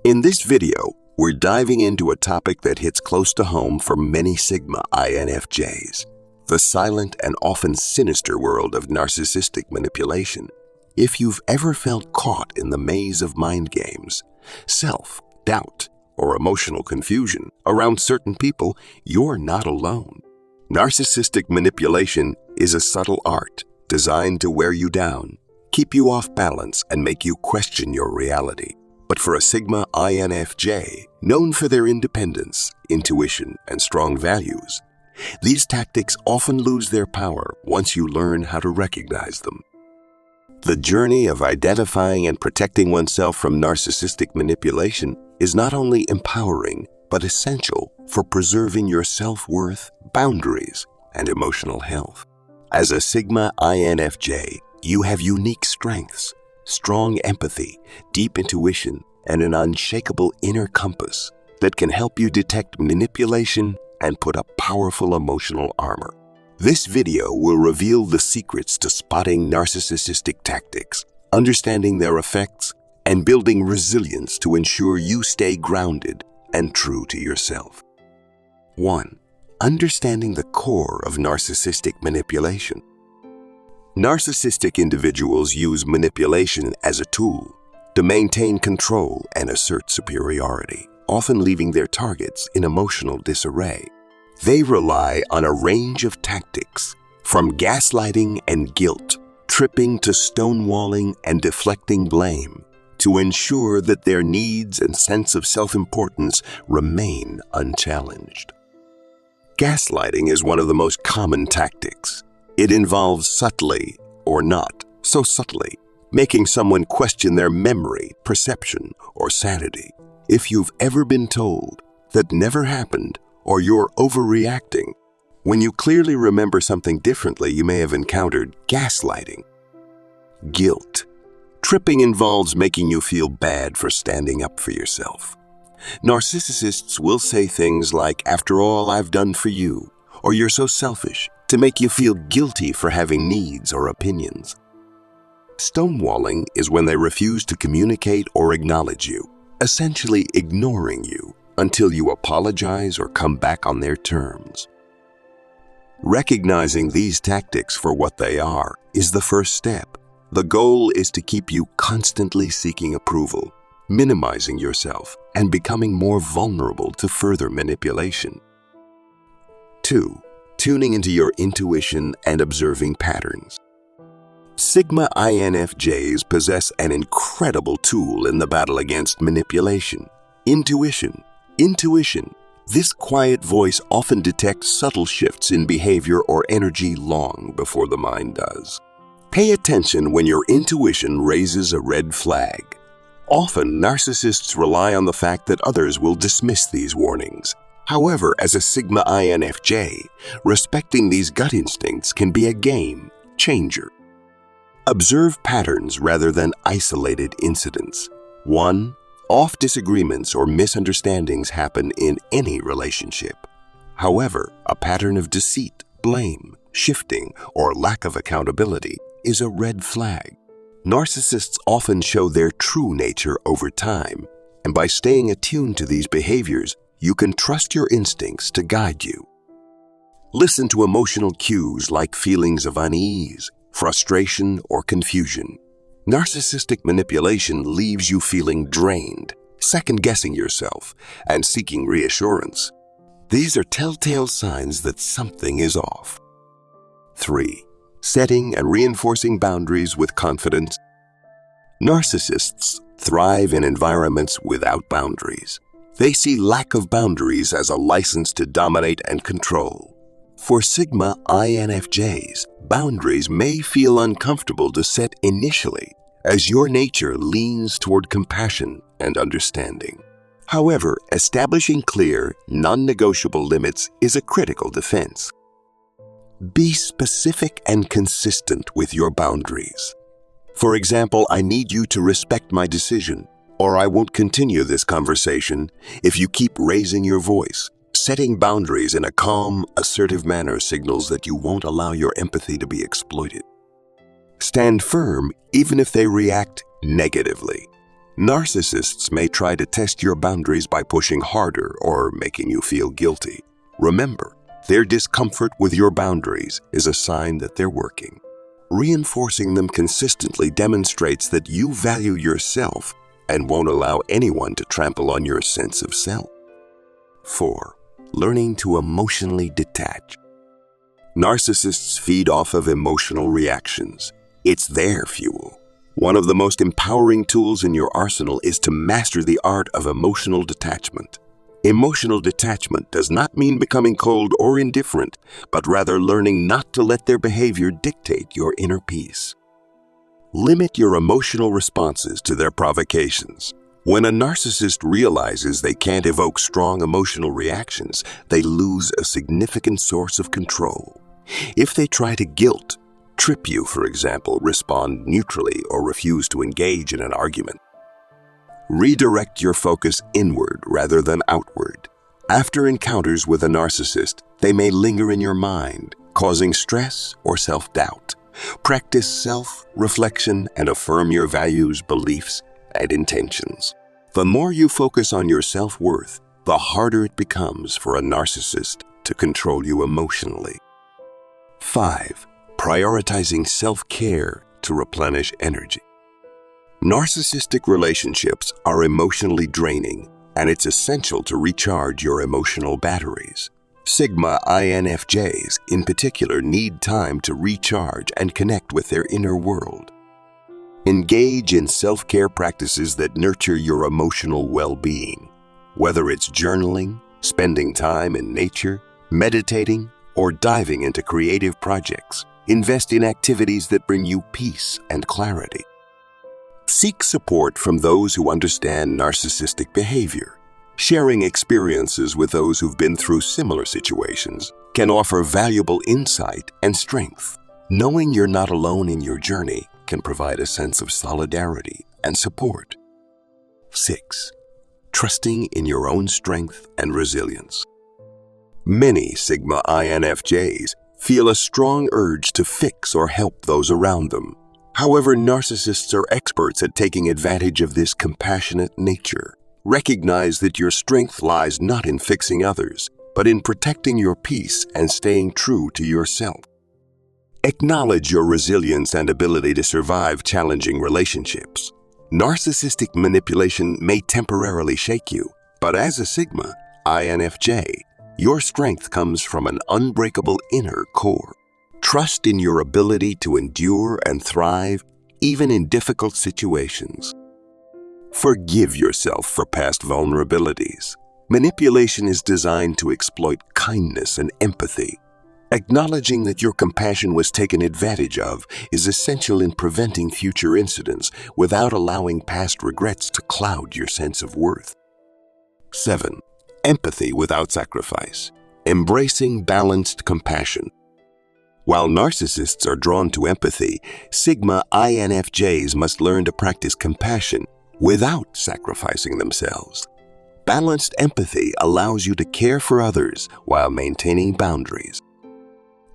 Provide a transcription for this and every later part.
In this video, we're diving into a topic that hits close to home for many Sigma INFJs, the silent and often sinister world of narcissistic manipulation. If you've ever felt caught in the maze of mind games, self-doubt, or emotional confusion around certain people, you're not alone. Narcissistic manipulation is a subtle art designed to wear you down, keep you off balance, and make you question your reality. But for a Sigma INFJ, known for their independence, intuition, and strong values, these tactics often lose their power once you learn how to recognize them. The journey of identifying and protecting oneself from narcissistic manipulation is not only empowering, but essential for preserving your self-worth, boundaries, and emotional health. As a Sigma INFJ, you have unique strengths, strong empathy, deep intuition, and an unshakable inner compass that can help you detect manipulation and put up powerful emotional armor. This video will reveal the secrets to spotting narcissistic tactics, understanding their effects, and building resilience to ensure you stay grounded and true to yourself. 1. Understanding the core of narcissistic manipulation. Narcissistic individuals use manipulation as a tool to maintain control and assert superiority, often leaving their targets in emotional disarray. They rely on a range of tactics, from gaslighting and guilt, tripping to stonewalling and deflecting blame, to ensure that their needs and sense of self-importance remain unchallenged. Gaslighting is one of the most common tactics. It involves subtly, or not so subtly, making someone question their memory, perception, or sanity. If you've ever been told that never happened or you're overreacting, when you clearly remember something differently, you may have encountered gaslighting. Guilt. Tripping involves making you feel bad for standing up for yourself. Narcissists will say things like, "After all I've done for you," or "You're so selfish," to make you feel guilty for having needs or opinions. Stonewalling is when they refuse to communicate or acknowledge you, essentially ignoring you until you apologize or come back on their terms. Recognizing these tactics for what they are is the first step. The goal is to keep you constantly seeking approval, minimizing yourself, and becoming more vulnerable to further manipulation. 2. Tuning into your intuition and observing patterns. Sigma INFJs possess an incredible tool in the battle against manipulation: intuition. Intuition. This quiet voice often detects subtle shifts in behavior or energy long before the mind does. Pay attention when your intuition raises a red flag. Often, narcissists rely on the fact that others will dismiss these warnings. However, as a Sigma INFJ, respecting these gut instincts can be a game changer. Observe patterns rather than isolated incidents. 1. Off disagreements or misunderstandings happen in any relationship. However, a pattern of deceit, blame, shifting, or lack of accountability is a red flag. Narcissists often show their true nature over time, and by staying attuned to these behaviors, you can trust your instincts to guide you. Listen to emotional cues like feelings of unease, frustration, or confusion. Narcissistic manipulation leaves you feeling drained, second-guessing yourself, and seeking reassurance. These are telltale signs that something is off. 3. Setting and reinforcing boundaries with confidence. Narcissists thrive in environments without boundaries. They see lack of boundaries as a license to dominate and control. For Sigma INFJs, boundaries may feel uncomfortable to set initially, as your nature leans toward compassion and understanding. However, establishing clear, non-negotiable limits is a critical defense. Be specific and consistent with your boundaries. For example, "I need you to respect my decision," or "I won't continue this conversation if you keep raising your voice." Setting boundaries in a calm, assertive manner signals that you won't allow your empathy to be exploited. Stand firm even if they react negatively. Narcissists may try to test your boundaries by pushing harder or making you feel guilty. Remember, their discomfort with your boundaries is a sign that they're working. Reinforcing them consistently demonstrates that you value yourself and won't allow anyone to trample on your sense of self. 4. Learning to emotionally detach. Narcissists feed off of emotional reactions. It's their fuel. One of the most empowering tools in your arsenal is to master the art of emotional detachment. Emotional detachment does not mean becoming cold or indifferent, but rather learning not to let their behavior dictate your inner peace. Limit your emotional responses to their provocations. When a narcissist realizes they can't evoke strong emotional reactions, they lose a significant source of control. If they try to guilt, trip you, for example, respond neutrally, or refuse to engage in an argument, redirect your focus inward rather than outward. After encounters with a narcissist, they may linger in your mind, causing stress or self-doubt. Practice self-reflection and affirm your values, beliefs, and intentions. The more you focus on your self-worth, the harder it becomes for a narcissist to control you emotionally. 5. Prioritizing self-care to replenish energy. Narcissistic relationships are emotionally draining, and it's essential to recharge your emotional batteries. Sigma INFJs, in particular, need time to recharge and connect with their inner world. Engage in self-care practices that nurture your emotional well-being. Whether it's journaling, spending time in nature, meditating, or diving into creative projects, invest in activities that bring you peace and clarity. Seek support from those who understand narcissistic behavior. Sharing experiences with those who've been through similar situations can offer valuable insight and strength. Knowing you're not alone in your journey can provide a sense of solidarity and support. 6. Trusting in your own strength and resilience. Many Sigma INFJs feel a strong urge to fix or help those around them. However, narcissists are experts at taking advantage of this compassionate nature. Recognize that your strength lies not in fixing others, but in protecting your peace and staying true to yourself. Acknowledge your resilience and ability to survive challenging relationships. Narcissistic manipulation may temporarily shake you, but as a Sigma INFJ, your strength comes from an unbreakable inner core. Trust in your ability to endure and thrive even in difficult situations. Forgive yourself for past vulnerabilities. Manipulation is designed to exploit kindness and empathy. Acknowledging that your compassion was taken advantage of is essential in preventing future incidents without allowing past regrets to cloud your sense of worth. 7. Empathy without sacrifice. Embracing balanced compassion. While narcissists are drawn to empathy, Sigma INFJs must learn to practice compassion without sacrificing themselves. Balanced empathy allows you to care for others while maintaining boundaries.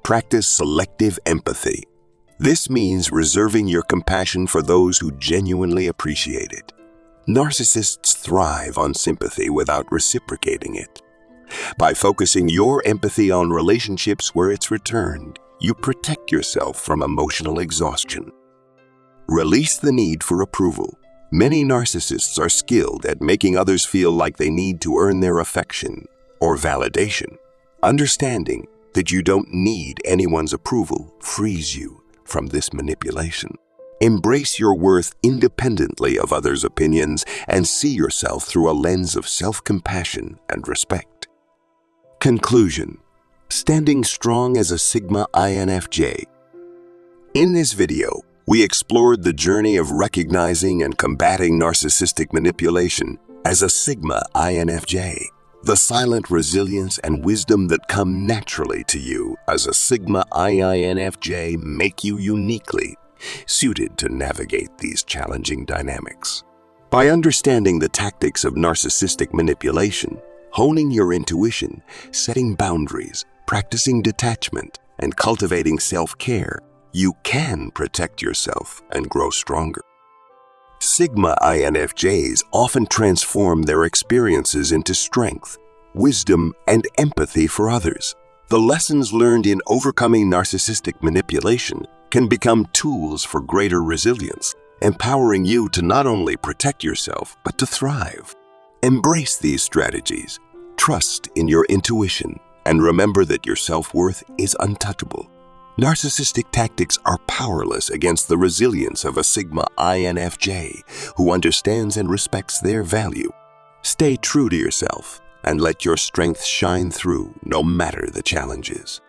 Practice selective empathy. This means reserving your compassion for those who genuinely appreciate it. Narcissists thrive on sympathy without reciprocating it. By focusing your empathy on relationships where it's returned, you protect yourself from emotional exhaustion. Release the need for approval. Many narcissists are skilled at making others feel like they need to earn their affection or validation. Understanding that you don't need anyone's approval frees you from this manipulation. Embrace your worth independently of others' opinions and see yourself through a lens of self-compassion and respect. Conclusion: standing strong as a Sigma INFJ. In this video, we explored the journey of recognizing and combating narcissistic manipulation as a Sigma INFJ. The silent resilience and wisdom that come naturally to you as a Sigma INFJ make you uniquely suited to navigate these challenging dynamics. By understanding the tactics of narcissistic manipulation, honing your intuition, setting boundaries, practicing detachment, and cultivating self-care, you can protect yourself and grow stronger. Sigma INFJs often transform their experiences into strength, wisdom, and empathy for others. The lessons learned in overcoming narcissistic manipulation can become tools for greater resilience, empowering you to not only protect yourself, but to thrive. Embrace these strategies, trust in your intuition, and remember that your self-worth is untouchable. Narcissistic tactics are powerless against the resilience of a Sigma INFJ who understands and respects their value. Stay true to yourself and let your strength shine through no matter the challenges.